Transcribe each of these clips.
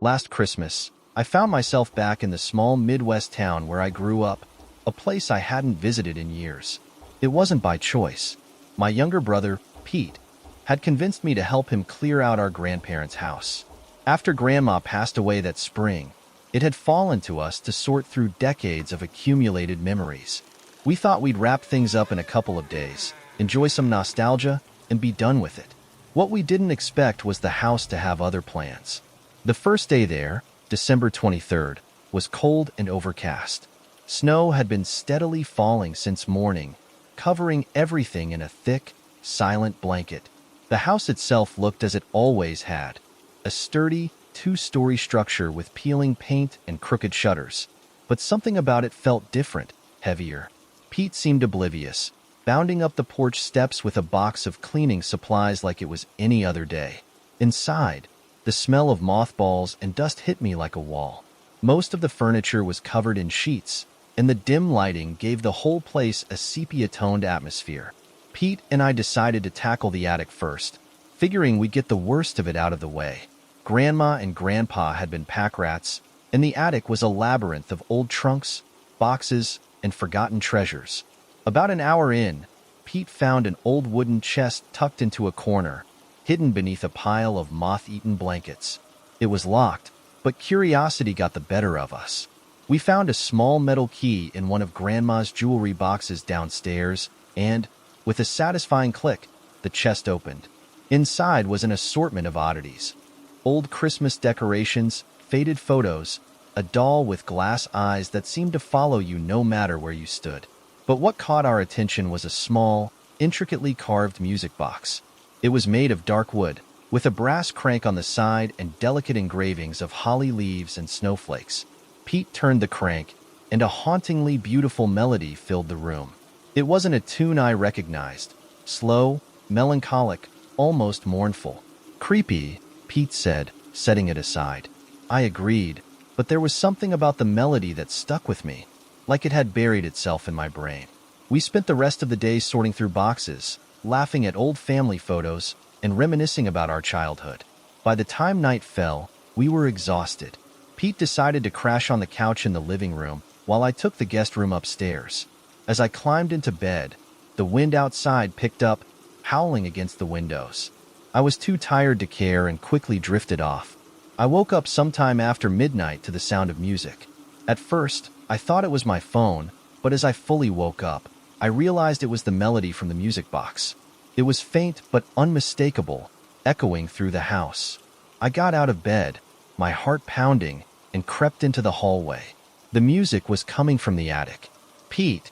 Last Christmas, I found myself back in the small Midwest town where I grew up, a place I hadn't visited in years. It wasn't by choice. My younger brother, Pete, had convinced me to help him clear out our grandparents' house. After Grandma passed away that spring, it had fallen to us to sort through decades of accumulated memories. We thought we'd wrap things up in a couple of days, enjoy some nostalgia, and be done with it. What we didn't expect was the house to have other plans. The first day there, December 23rd, was cold and overcast. Snow had been steadily falling since morning, covering everything in a thick, silent blanket. The house itself looked as it always had, a sturdy, two-story structure with peeling paint and crooked shutters. But something about it felt different, heavier. Pete seemed oblivious, bounding up the porch steps with a box of cleaning supplies like it was any other day. Inside, the smell of mothballs and dust hit me like a wall. Most of the furniture was covered in sheets, and the dim lighting gave the whole place a sepia-toned atmosphere. Pete and I decided to tackle the attic first, figuring we'd get the worst of it out of the way. Grandma and Grandpa had been pack rats, and the attic was a labyrinth of old trunks, boxes, and forgotten treasures. About an hour in, Pete found an old wooden chest tucked into a corner, hidden beneath a pile of moth-eaten blankets. It was locked, but curiosity got the better of us. We found a small metal key in one of Grandma's jewelry boxes downstairs, and, with a satisfying click, the chest opened. Inside was an assortment of oddities. Old Christmas decorations, faded photos, a doll with glass eyes that seemed to follow you no matter where you stood. But what caught our attention was a small, intricately carved music box. It was made of dark wood, with a brass crank on the side and delicate engravings of holly leaves and snowflakes. Pete turned the crank, and a hauntingly beautiful melody filled the room. It wasn't a tune I recognized. Slow, melancholic, almost mournful. "Creepy," Pete said, setting it aside. I agreed, but there was something about the melody that stuck with me, like it had buried itself in my brain. We spent the rest of the day sorting through boxes, laughing at old family photos, and reminiscing about our childhood. By the time night fell, we were exhausted. Pete decided to crash on the couch in the living room, while I took the guest room upstairs. As I climbed into bed, the wind outside picked up, howling against the windows. I was too tired to care and quickly drifted off. I woke up sometime after midnight to the sound of music. At first, I thought it was my phone, but as I fully woke up, I realized it was the melody from the music box. It was faint but unmistakable, echoing through the house. I got out of bed, my heart pounding, and crept into the hallway. The music was coming from the attic. "Pete!"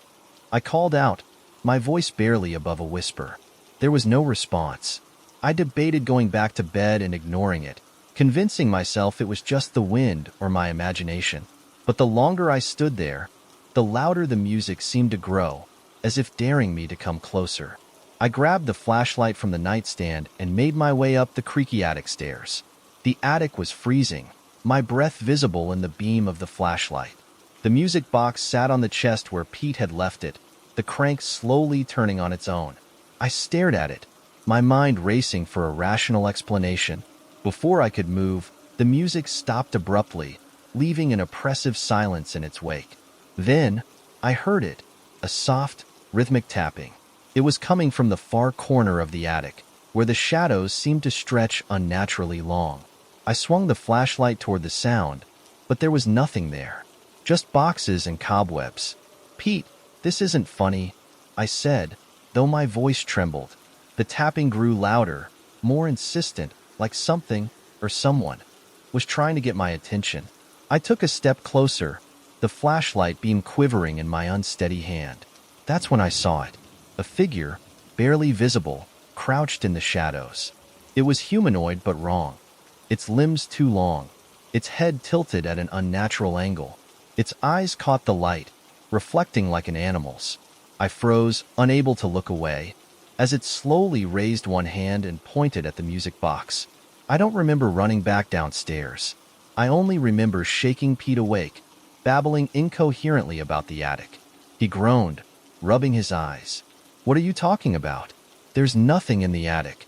I called out, my voice barely above a whisper. There was no response. I debated going back to bed and ignoring it, convincing myself it was just the wind or my imagination. But the longer I stood there, the louder the music seemed to grow, as if daring me to come closer. I grabbed the flashlight from the nightstand and made my way up the creaky attic stairs. The attic was freezing, my breath visible in the beam of the flashlight. The music box sat on the chest where Pete had left it, the crank slowly turning on its own. I stared at it, my mind racing for a rational explanation. Before I could move, the music stopped abruptly, leaving an oppressive silence in its wake. Then, I heard it, a soft, rhythmic tapping. It was coming from the far corner of the attic, where the shadows seemed to stretch unnaturally long. I swung the flashlight toward the sound, but there was nothing there. Just boxes and cobwebs. "Pete, this isn't funny," I said, though my voice trembled. The tapping grew louder, more insistent, like something, or someone, was trying to get my attention. I took a step closer, the flashlight beam quivering in my unsteady hand. That's when I saw it. A figure, barely visible, crouched in the shadows. It was humanoid but wrong. Its limbs too long, its head tilted at an unnatural angle. Its eyes caught the light, reflecting like an animal's. I froze, unable to look away, as it slowly raised one hand and pointed at the music box. I don't remember running back downstairs. I only remember shaking Pete awake, babbling incoherently about the attic. He groaned, rubbing his eyes. "What are you talking about? There's nothing in the attic."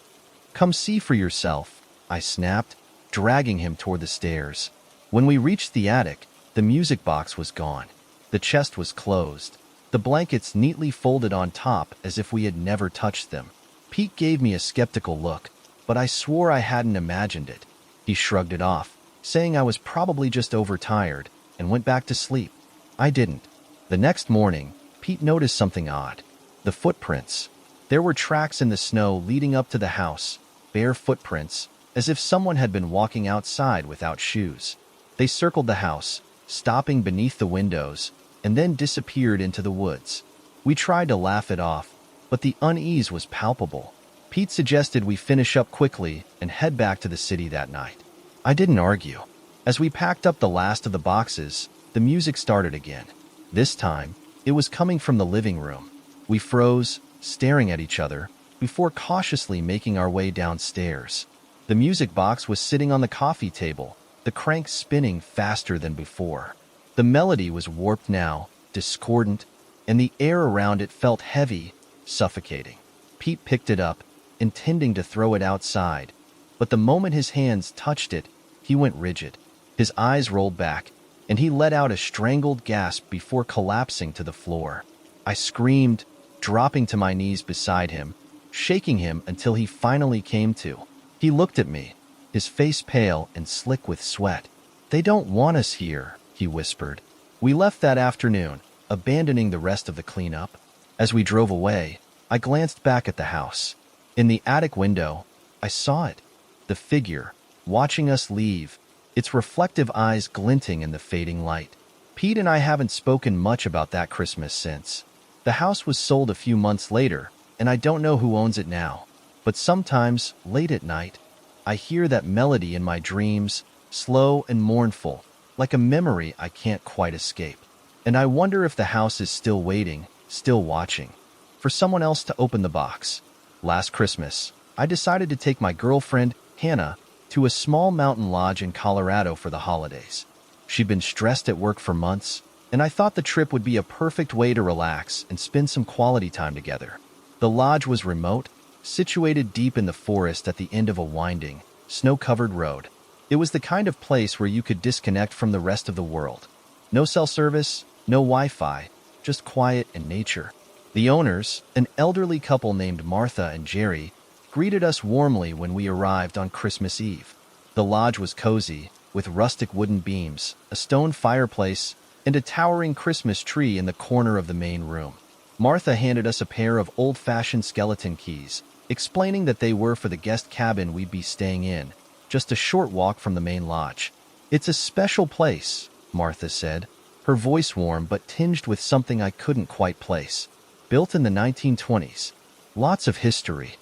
"Come see for yourself," I snapped, dragging him toward the stairs. When we reached the attic, the music box was gone. The chest was closed, the blankets neatly folded on top as if we had never touched them. Pete gave me a skeptical look, but I swore I hadn't imagined it. He shrugged it off, saying I was probably just overtired, and went back to sleep. I didn't. The next morning, Pete noticed something odd. The footprints. There were tracks in the snow leading up to the house, bare footprints, as if someone had been walking outside without shoes. They circled the house, stopping beneath the windows, and then disappeared into the woods. We tried to laugh it off, but the unease was palpable. Pete suggested we finish up quickly and head back to the city that night. I didn't argue. As we packed up the last of the boxes, the music started again. This time, it was coming from the living room. We froze, staring at each other, before cautiously making our way downstairs. The music box was sitting on the coffee table, the crank spinning faster than before. The melody was warped now, discordant, and the air around it felt heavy, suffocating. Pete picked it up, intending to throw it outside, but the moment his hands touched it, he went rigid. His eyes rolled back, and he let out a strangled gasp before collapsing to the floor. I screamed, dropping to my knees beside him, shaking him until he finally came to. He looked at me, his face pale and slick with sweat. "They don't want us here," he whispered. We left that afternoon, abandoning the rest of the cleanup. As we drove away, I glanced back at the house. In the attic window, I saw it, the figure, watching us leave, its reflective eyes glinting in the fading light. Pete and I haven't spoken much about that Christmas since. The house was sold a few months later, and I don't know who owns it now. But sometimes, late at night, I hear that melody in my dreams, slow and mournful, like a memory I can't quite escape. And I wonder if the house is still waiting, still watching, for someone else to open the box. Last Christmas, I decided to take my girlfriend, Hannah, to a small mountain lodge in Colorado for the holidays. She'd been stressed at work for months, and I thought the trip would be a perfect way to relax and spend some quality time together. The lodge was remote, situated deep in the forest at the end of a winding, snow-covered road. It was the kind of place where you could disconnect from the rest of the world. No cell service, no Wi-Fi, just quiet and nature. The owners, an elderly couple named Martha and Jerry, greeted us warmly when we arrived on Christmas Eve. The lodge was cozy, with rustic wooden beams, a stone fireplace, and a towering Christmas tree in the corner of the main room. Martha handed us a pair of old-fashioned skeleton keys, explaining that they were for the guest cabin we'd be staying in, just a short walk from the main lodge. "It's a special place," Martha said, her voice warm but tinged with something I couldn't quite place. "Built in the 1920s. Lots of history."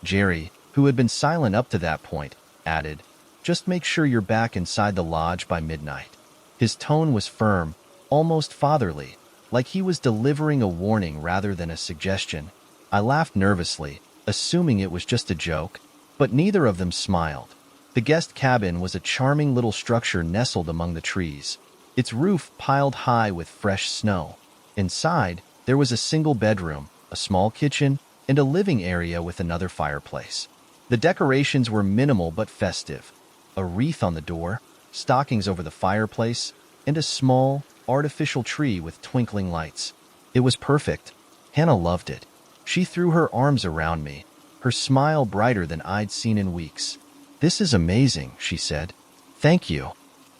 Jerry, who had been silent up to that point, added, "Just make sure you're back inside the lodge by midnight." His tone was firm, almost fatherly, like he was delivering a warning rather than a suggestion. I laughed nervously, assuming it was just a joke, but neither of them smiled. The guest cabin was a charming little structure nestled among the trees, its roof piled high with fresh snow. Inside, there was a single bedroom, a small kitchen, and a living area with another fireplace. The decorations were minimal but festive. A wreath on the door, stockings over the fireplace, and a small, artificial tree with twinkling lights. It was perfect. Hannah loved it. She threw her arms around me, her smile brighter than I'd seen in weeks. "This is amazing," she said. "Thank you."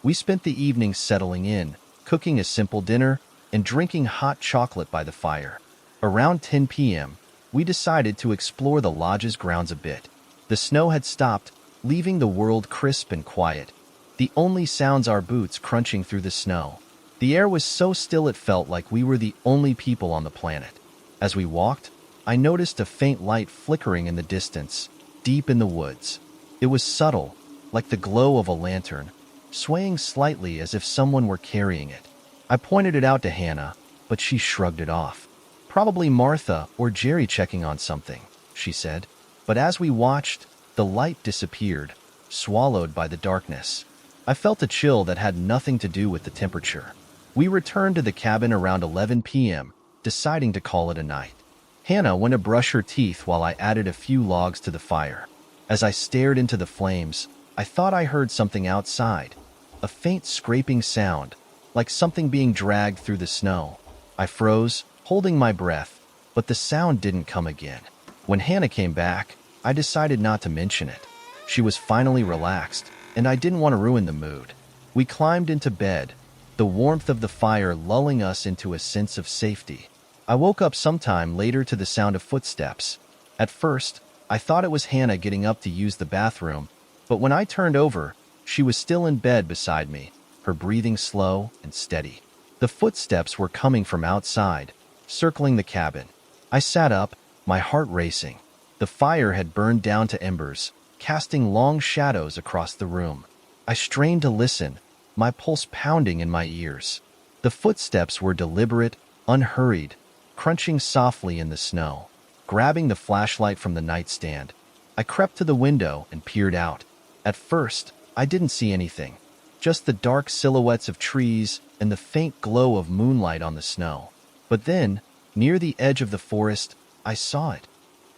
We spent the evening settling in, cooking a simple dinner, and drinking hot chocolate by the fire. Around 10 p.m., we decided to explore the lodge's grounds a bit. The snow had stopped, leaving the world crisp and quiet, the only sounds our boots crunching through the snow. The air was so still it felt like we were the only people on the planet. As we walked, I noticed a faint light flickering in the distance, deep in the woods. It was subtle, like the glow of a lantern, swaying slightly as if someone were carrying it. I pointed it out to Hannah, but she shrugged it off. "Probably Martha or Jerry checking on something," she said. But as we watched, the light disappeared, swallowed by the darkness. I felt a chill that had nothing to do with the temperature. We returned to the cabin around 11 p.m., deciding to call it a night. Hannah went to brush her teeth while I added a few logs to the fire. As I stared into the flames, I thought I heard something outside, a faint scraping sound, like something being dragged through the snow. I froze, holding my breath, but the sound didn't come again. When Hannah came back, I decided not to mention it. She was finally relaxed, and I didn't want to ruin the mood. We climbed into bed, the warmth of the fire lulling us into a sense of safety. I woke up sometime later to the sound of footsteps. At first, I thought it was Hannah getting up to use the bathroom, but when I turned over, she was still in bed beside me, her breathing slow and steady. The footsteps were coming from outside, circling the cabin. I sat up, my heart racing. The fire had burned down to embers, casting long shadows across the room. I strained to listen, my pulse pounding in my ears. The footsteps were deliberate, unhurried, crunching softly in the snow. Grabbing the flashlight from the nightstand, I crept to the window and peered out. At first, I didn't see anything, just the dark silhouettes of trees and the faint glow of moonlight on the snow. But then, near the edge of the forest, I saw it.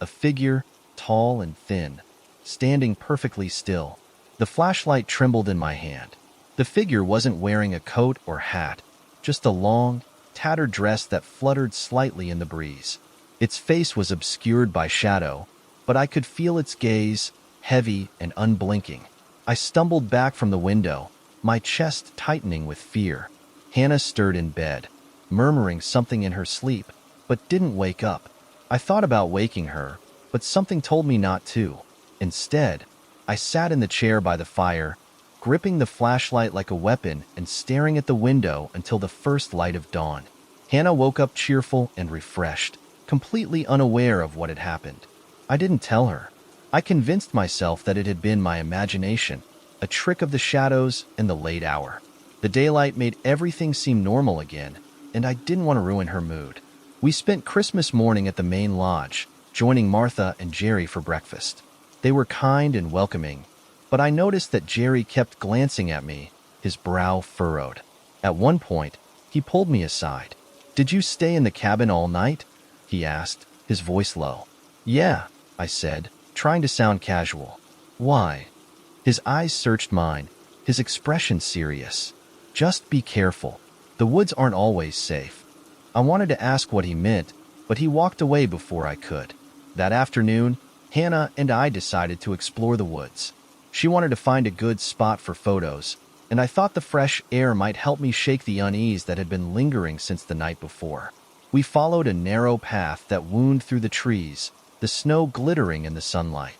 A figure, tall and thin, standing perfectly still. The flashlight trembled in my hand. The figure wasn't wearing a coat or hat, just a long, tattered dress that fluttered slightly in the breeze. Its face was obscured by shadow, but I could feel its gaze, heavy and unblinking. I stumbled back from the window, my chest tightening with fear. Hannah stirred in bed, murmuring something in her sleep, but didn't wake up. I thought about waking her, but something told me not to. Instead, I sat in the chair by the fire, gripping the flashlight like a weapon and staring at the window until the first light of dawn. Hannah woke up cheerful and refreshed, completely unaware of what had happened. I didn't tell her. I convinced myself that it had been my imagination, a trick of the shadows and the late hour. The daylight made everything seem normal again, and I didn't want to ruin her mood. We spent Christmas morning at the main lodge, joining Martha and Jerry for breakfast. They were kind and welcoming, but I noticed that Jerry kept glancing at me, his brow furrowed. At one point, he pulled me aside. "Did you stay in the cabin all night?" he asked, his voice low. "Yeah," I said, trying to sound casual. "Why?" His eyes searched mine, his expression serious. "Just be careful. The woods aren't always safe." I wanted to ask what he meant, but he walked away before I could. That afternoon, Hannah and I decided to explore the woods. She wanted to find a good spot for photos, and I thought the fresh air might help me shake the unease that had been lingering since the night before. We followed a narrow path that wound through the trees, the snow glittering in the sunlight.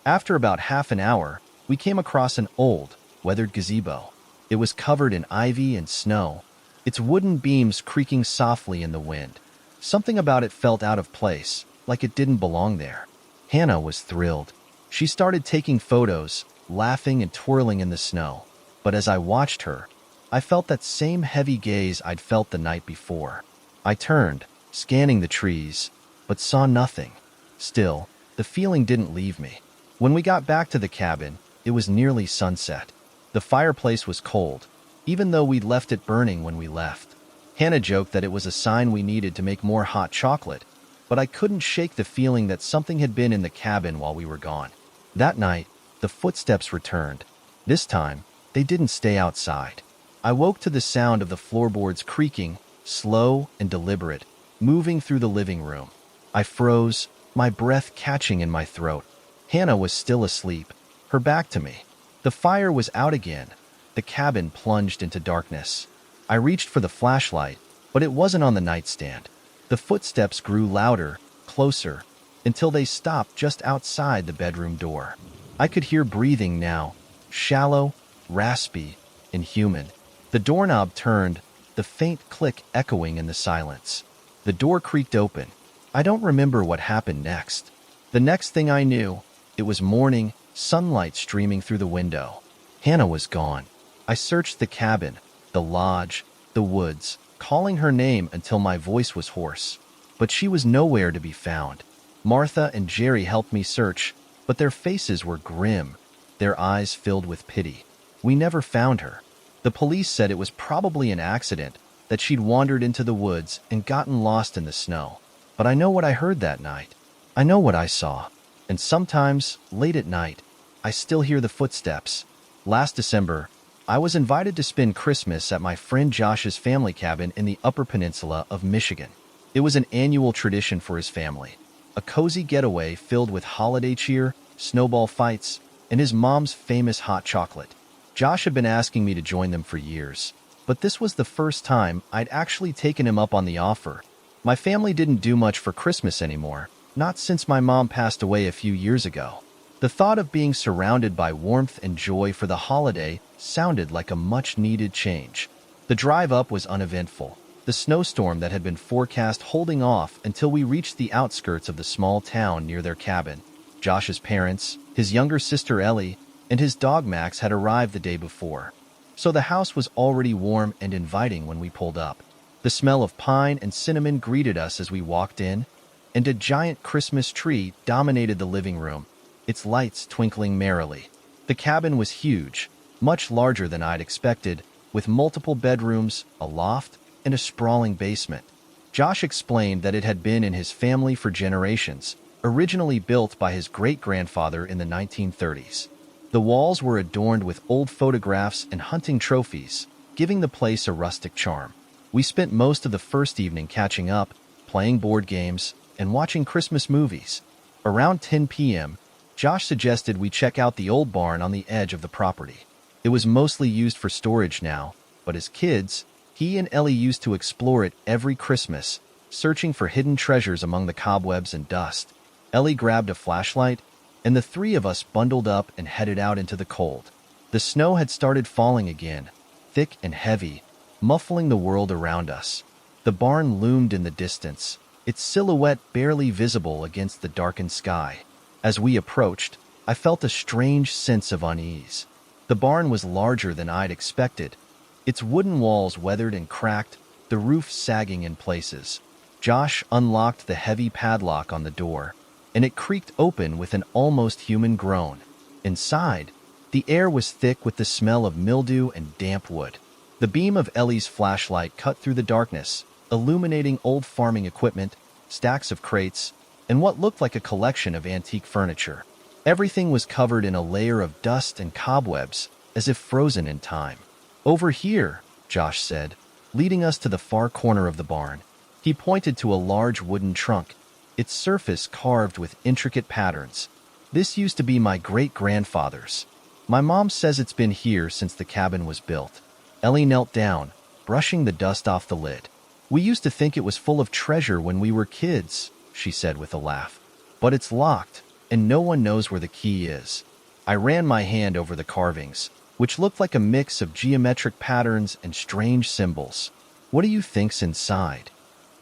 After about half an hour, we came across an old, weathered gazebo. It was covered in ivy and snow, its wooden beams creaking softly in the wind. Something about it felt out of place, like it didn't belong there. Hannah was thrilled. She started taking photos, laughing and twirling in the snow. But as I watched her, I felt that same heavy gaze I'd felt the night before. I turned, scanning the trees, but saw nothing. Still, the feeling didn't leave me. When we got back to the cabin, it was nearly sunset. The fireplace was cold, even though we'd left it burning when we left. Hannah joked that it was a sign we needed to make more hot chocolate, but I couldn't shake the feeling that something had been in the cabin while we were gone. That night, the footsteps returned. This time, they didn't stay outside. I woke to the sound of the floorboards creaking, slow and deliberate, moving through the living room. I froze, my breath catching in my throat. Hannah was still asleep, her back to me. The fire was out again. The cabin plunged into darkness. I reached for the flashlight, but it wasn't on the nightstand. The footsteps grew louder, closer, until they stopped just outside the bedroom door. I could hear breathing now, shallow, raspy, and human. The doorknob turned, the faint click echoing in the silence. The door creaked open. I don't remember what happened next. The next thing I knew, it was morning, sunlight streaming through the window. Hannah was gone. I searched the cabin, the lodge, the woods, calling her name until my voice was hoarse. But she was nowhere to be found. Martha and Jerry helped me search, but their faces were grim, their eyes filled with pity. We never found her. The police said it was probably an accident, that she'd wandered into the woods and gotten lost in the snow. But I know what I heard that night. I know what I saw. And sometimes, late at night, I still hear the footsteps. Last December, I was invited to spend Christmas at my friend Josh's family cabin in the Upper Peninsula of Michigan. It was an annual tradition for his family, a cozy getaway filled with holiday cheer, snowball fights, and his mom's famous hot chocolate. Josh had been asking me to join them for years, but this was the first time I'd actually taken him up on the offer. My family didn't do much for Christmas anymore, not since my mom passed away a few years ago. The thought of being surrounded by warmth and joy for the holiday sounded like a much-needed change. The drive up was uneventful, the snowstorm that had been forecast holding off until we reached the outskirts of the small town near their cabin. Josh's parents, his younger sister Ellie, and his dog Max had arrived the day before, so the house was already warm and inviting when we pulled up. The smell of pine and cinnamon greeted us as we walked in, and a giant Christmas tree dominated the living room, its lights twinkling merrily. The cabin was huge, much larger than I'd expected, with multiple bedrooms, a loft, and a sprawling basement. Josh explained that it had been in his family for generations, originally built by his great-grandfather in the 1930s. The walls were adorned with old photographs and hunting trophies, giving the place a rustic charm. We spent most of the first evening catching up, playing board games, and watching Christmas movies. Around 10 p.m., Josh suggested we check out the old barn on the edge of the property. It was mostly used for storage now, but as kids, he and Ellie used to explore it every Christmas, searching for hidden treasures among the cobwebs and dust. Ellie grabbed a flashlight, and the three of us bundled up and headed out into the cold. The snow had started falling again, thick and heavy, muffling the world around us. The barn loomed in the distance, its silhouette barely visible against the darkened sky. As we approached, I felt a strange sense of unease. The barn was larger than I'd expected, its wooden walls weathered and cracked, the roof sagging in places. Josh unlocked the heavy padlock on the door, and it creaked open with an almost human groan. Inside, the air was thick with the smell of mildew and damp wood. The beam of Ellie's flashlight cut through the darkness, illuminating old farming equipment, stacks of crates, and what looked like a collection of antique furniture. Everything was covered in a layer of dust and cobwebs, as if frozen in time. "Over here," Josh said, leading us to the far corner of the barn. He pointed to a large wooden trunk, its surface carved with intricate patterns. "This used to be my great-grandfather's. My mom says it's been here since the cabin was built." Ellie knelt down, brushing the dust off the lid. "We used to think it was full of treasure when we were kids," she said with a laugh. "But it's locked, and no one knows where the key is." I ran my hand over the carvings, which looked like a mix of geometric patterns and strange symbols. "What do you think's inside?"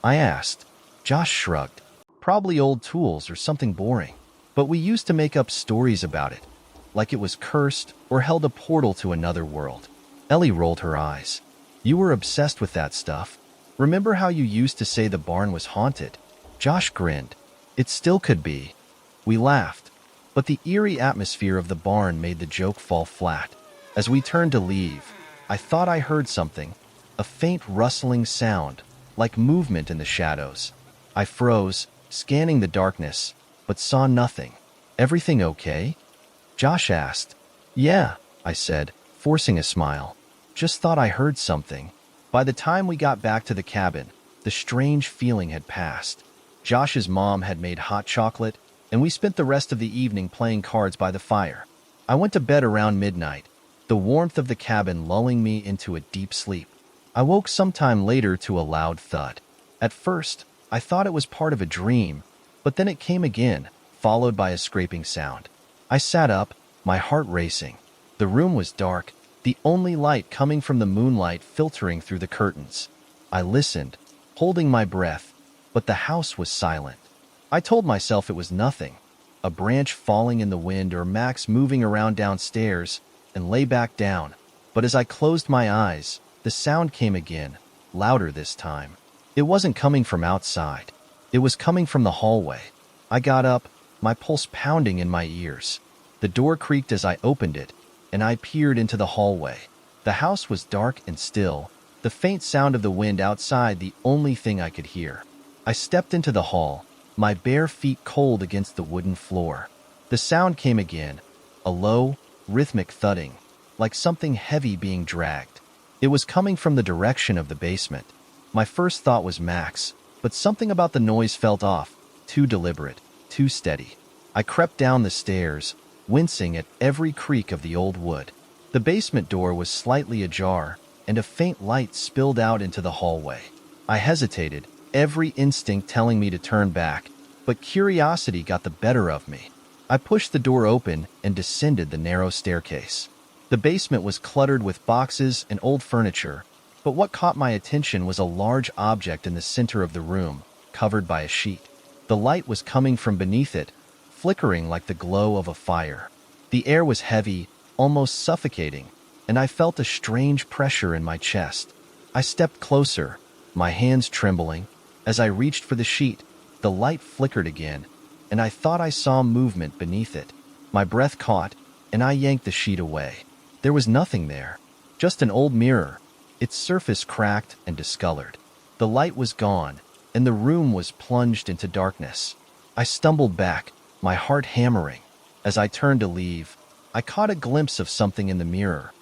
I asked. Josh shrugged. "Probably old tools or something boring. But we used to make up stories about it, like it was cursed or held a portal to another world." Ellie rolled her eyes. "You were obsessed with that stuff. Remember how you used to say the barn was haunted?" Josh grinned. "It still could be." We laughed, but the eerie atmosphere of the barn made the joke fall flat. As we turned to leave, I thought I heard something, a faint rustling sound, like movement in the shadows. I froze, scanning the darkness, but saw nothing. "Everything okay?" Josh asked. "Yeah," I said, forcing a smile. "Just thought I heard something." By the time we got back to the cabin, the strange feeling had passed. Josh's mom had made hot chocolate, and we spent the rest of the evening playing cards by the fire. I went to bed around midnight, the warmth of the cabin lulling me into a deep sleep. I woke sometime later to a loud thud. At first, I thought it was part of a dream, but then it came again, followed by a scraping sound. I sat up, my heart racing. The room was dark, the only light coming from the moonlight filtering through the curtains. I listened, holding my breath, but the house was silent. I told myself it was nothing, a branch falling in the wind or Max moving around downstairs, and lay back down. But as I closed my eyes, the sound came again, louder this time. It wasn't coming from outside. It was coming from the hallway. I got up, my pulse pounding in my ears. The door creaked as I opened it, and I peered into the hallway. The house was dark and still, the faint sound of the wind outside the only thing I could hear. I stepped into the hall, my bare feet cold against the wooden floor. The sound came again, a low, rhythmic thudding, like something heavy being dragged. It was coming from the direction of the basement. My first thought was Max, but something about the noise felt off, too deliberate, too steady. I crept down the stairs, wincing at every creak of the old wood. The basement door was slightly ajar, and a faint light spilled out into the hallway. I hesitated, every instinct telling me to turn back, but curiosity got the better of me. I pushed the door open and descended the narrow staircase. The basement was cluttered with boxes and old furniture, but what caught my attention was a large object in the center of the room, covered by a sheet. The light was coming from beneath it, flickering like the glow of a fire. The air was heavy, almost suffocating, and I felt a strange pressure in my chest. I stepped closer, my hands trembling. As I reached for the sheet, the light flickered again, and I thought I saw movement beneath it. My breath caught, and I yanked the sheet away. There was nothing there, just an old mirror, its surface cracked and discolored. The light was gone, and the room was plunged into darkness. I stumbled back, my heart hammering. As I turned to leave, I caught a glimpse of something in the mirror,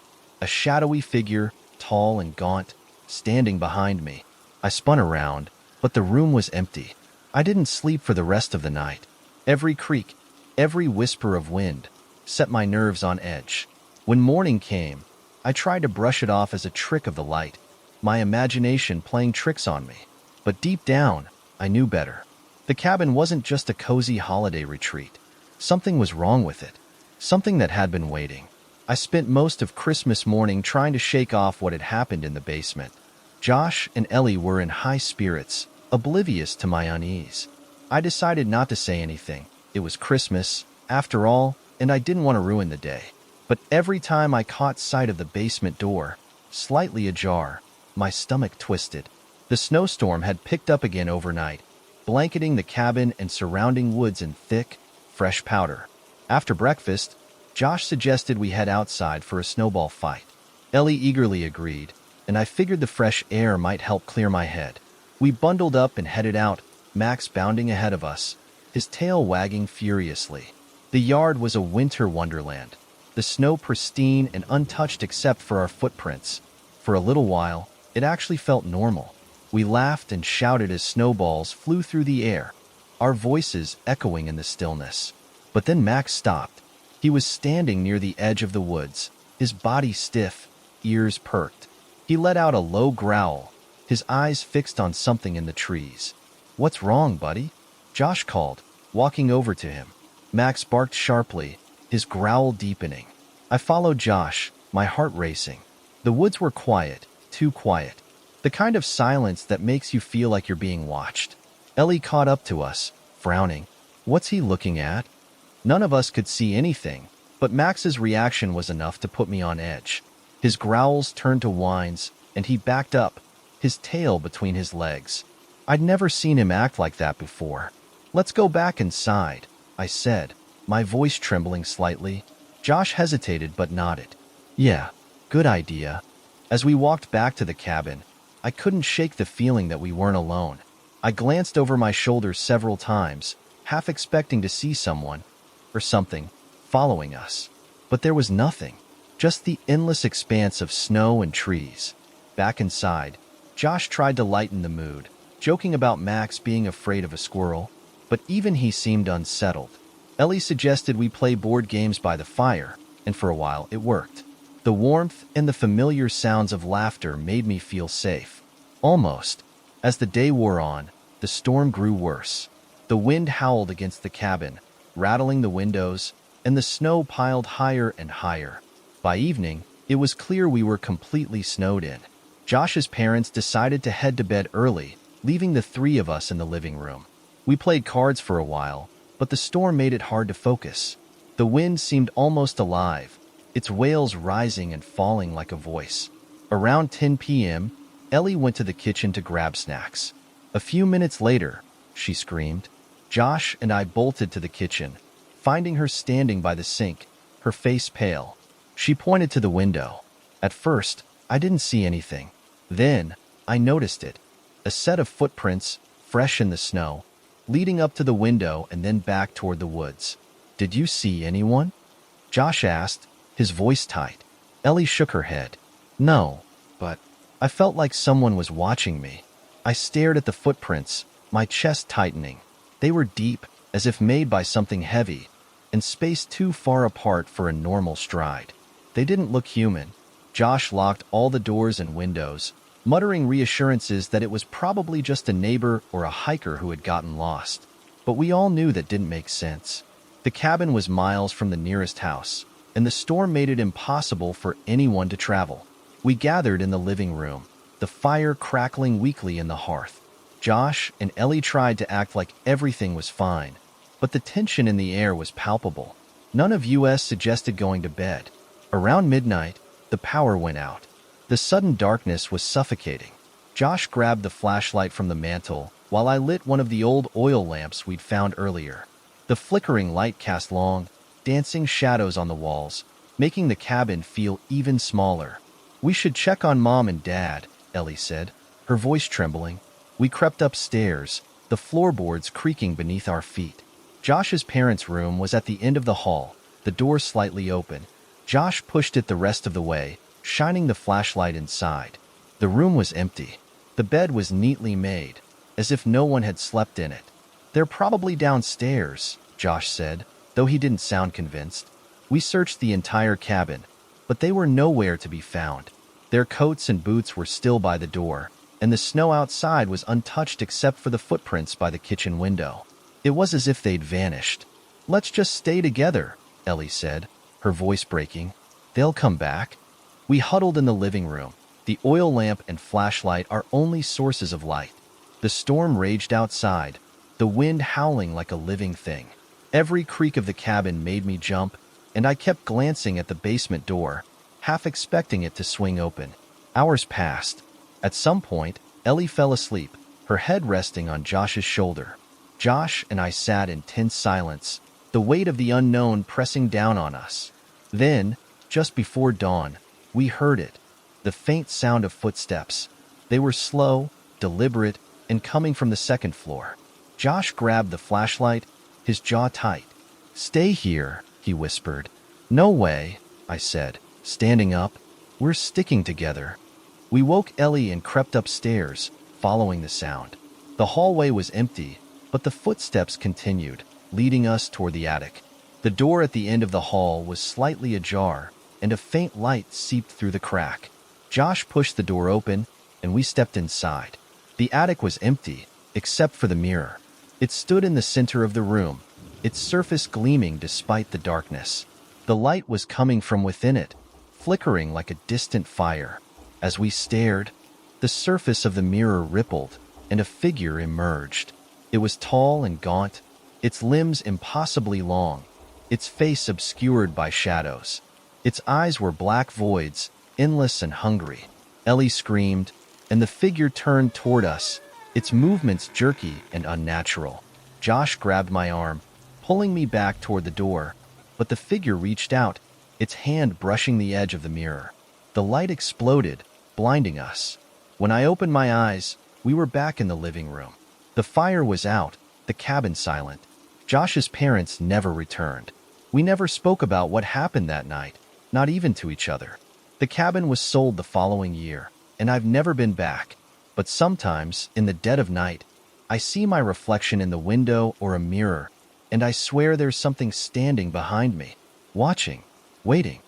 a shadowy figure, tall and gaunt, standing behind me. I spun around, but the room was empty. I didn't sleep for the rest of the night. Every creak, every whisper of wind, set my nerves on edge. When morning came, I tried to brush it off as a trick of the light, my imagination playing tricks on me. But deep down, I knew better. The cabin wasn't just a cozy holiday retreat. Something was wrong with it, something that had been waiting. I spent most of Christmas morning trying to shake off what had happened in the basement. Josh and Ellie were in high spirits, oblivious to my unease. I decided not to say anything. It was Christmas, after all, and I didn't want to ruin the day. But every time I caught sight of the basement door, slightly ajar, my stomach twisted. The snowstorm had picked up again overnight, blanketing the cabin and surrounding woods in thick, fresh powder. After breakfast, Josh suggested we head outside for a snowball fight. Ellie eagerly agreed, and I figured the fresh air might help clear my head. We bundled up and headed out, Max bounding ahead of us, his tail wagging furiously. The yard was a winter wonderland, the snow pristine and untouched except for our footprints. For a little while, it actually felt normal. We laughed and shouted as snowballs flew through the air, our voices echoing in the stillness. But then Max stopped. He was standing near the edge of the woods, his body stiff, ears perked. He let out a low growl, his eyes fixed on something in the trees. "What's wrong, buddy?" Josh called, walking over to him. Max barked sharply, his growl deepening. I followed Josh, my heart racing. The woods were quiet, too quiet. The kind of silence that makes you feel like you're being watched. Ellie caught up to us, frowning. "What's he looking at?" None of us could see anything, but Max's reaction was enough to put me on edge. His growls turned to whines, and he backed up, his tail between his legs. I'd never seen him act like that before. "Let's go back inside," I said, my voice trembling slightly. Josh hesitated but nodded. "Yeah, good idea." As we walked back to the cabin, I couldn't shake the feeling that we weren't alone. I glanced over my shoulder several times, half expecting to see someone, or something, following us. But there was nothing, just the endless expanse of snow and trees. Back inside, Josh tried to lighten the mood, joking about Max being afraid of a squirrel, but even he seemed unsettled. Ellie suggested we play board games by the fire, and for a while it worked. The warmth and the familiar sounds of laughter made me feel safe. Almost. As the day wore on, the storm grew worse. The wind howled against the cabin, rattling the windows, and the snow piled higher and higher. By evening, it was clear we were completely snowed in. Josh's parents decided to head to bed early, leaving the three of us in the living room. We played cards for a while, but the storm made it hard to focus. The wind seemed almost alive, its wails rising and falling like a voice. Around 10 p.m., Ellie went to the kitchen to grab snacks. A few minutes later, she screamed. Josh and I bolted to the kitchen, finding her standing by the sink, her face pale. She pointed to the window. At first, I didn't see anything. Then, I noticed it. A set of footprints, fresh in the snow, leading up to the window and then back toward the woods. "Did you see anyone?" Josh asked, his voice tight. Ellie shook her head. No, but I felt like someone was watching me. I stared at the footprints, my chest tightening. They were deep, as if made by something heavy, and spaced too far apart for a normal stride. They didn't look human. Josh locked all the doors and windows, muttering reassurances that it was probably just a neighbor or a hiker who had gotten lost. But we all knew that didn't make sense. The cabin was miles from the nearest house, and the storm made it impossible for anyone to travel. We gathered in the living room, the fire crackling weakly in the hearth. Josh and Ellie tried to act like everything was fine, but the tension in the air was palpable. None of us suggested going to bed. Around midnight, the power went out. The sudden darkness was suffocating. Josh grabbed the flashlight from the mantel, while I lit one of the old oil lamps we'd found earlier. The flickering light cast long, dancing shadows on the walls, making the cabin feel even smaller. "We should check on Mom and Dad," Ellie said, her voice trembling. We crept upstairs, the floorboards creaking beneath our feet. Josh's parents' room was at the end of the hall, the door slightly open. Josh pushed it the rest of the way, shining the flashlight inside. The room was empty. The bed was neatly made, as if no one had slept in it. "They're probably downstairs," Josh said, though he didn't sound convinced. We searched the entire cabin, but they were nowhere to be found. Their coats and boots were still by the door, and the snow outside was untouched except for the footprints by the kitchen window. It was as if they'd vanished. "Let's just stay together," Ellie said, her voice breaking. "They'll come back." We huddled in the living room, the oil lamp and flashlight our only sources of light. The storm raged outside, the wind howling like a living thing. Every creak of the cabin made me jump, and I kept glancing at the basement door, half expecting it to swing open. Hours passed. At some point, Ellie fell asleep, her head resting on Josh's shoulder. Josh and I sat in tense silence, the weight of the unknown pressing down on us. Then, just before dawn, we heard it, the faint sound of footsteps. They were slow, deliberate, and coming from the second floor. Josh grabbed the flashlight, his jaw tight. "Stay here," he whispered. "No way," I said, standing up. "We're sticking together." We woke Ellie and crept upstairs, following the sound. The hallway was empty, but the footsteps continued, leading us toward the attic. The door at the end of the hall was slightly ajar, and a faint light seeped through the crack. Josh pushed the door open, and we stepped inside. The attic was empty, except for the mirror. It stood in the center of the room, its surface gleaming despite the darkness. The light was coming from within it, flickering like a distant fire. As we stared, the surface of the mirror rippled, and a figure emerged. It was tall and gaunt, its limbs impossibly long, its face obscured by shadows. Its eyes were black voids, endless and hungry. Ellie screamed, and the figure turned toward us, its movements jerky and unnatural. Josh grabbed my arm, pulling me back toward the door, but the figure reached out, its hand brushing the edge of the mirror. The light exploded, blinding us. When I opened my eyes, we were back in the living room. The fire was out, the cabin silent. Josh's parents never returned. We never spoke about what happened that night, not even to each other. The cabin was sold the following year, and I've never been back. But sometimes, in the dead of night, I see my reflection in the window or a mirror, and I swear there's something standing behind me, watching, waiting.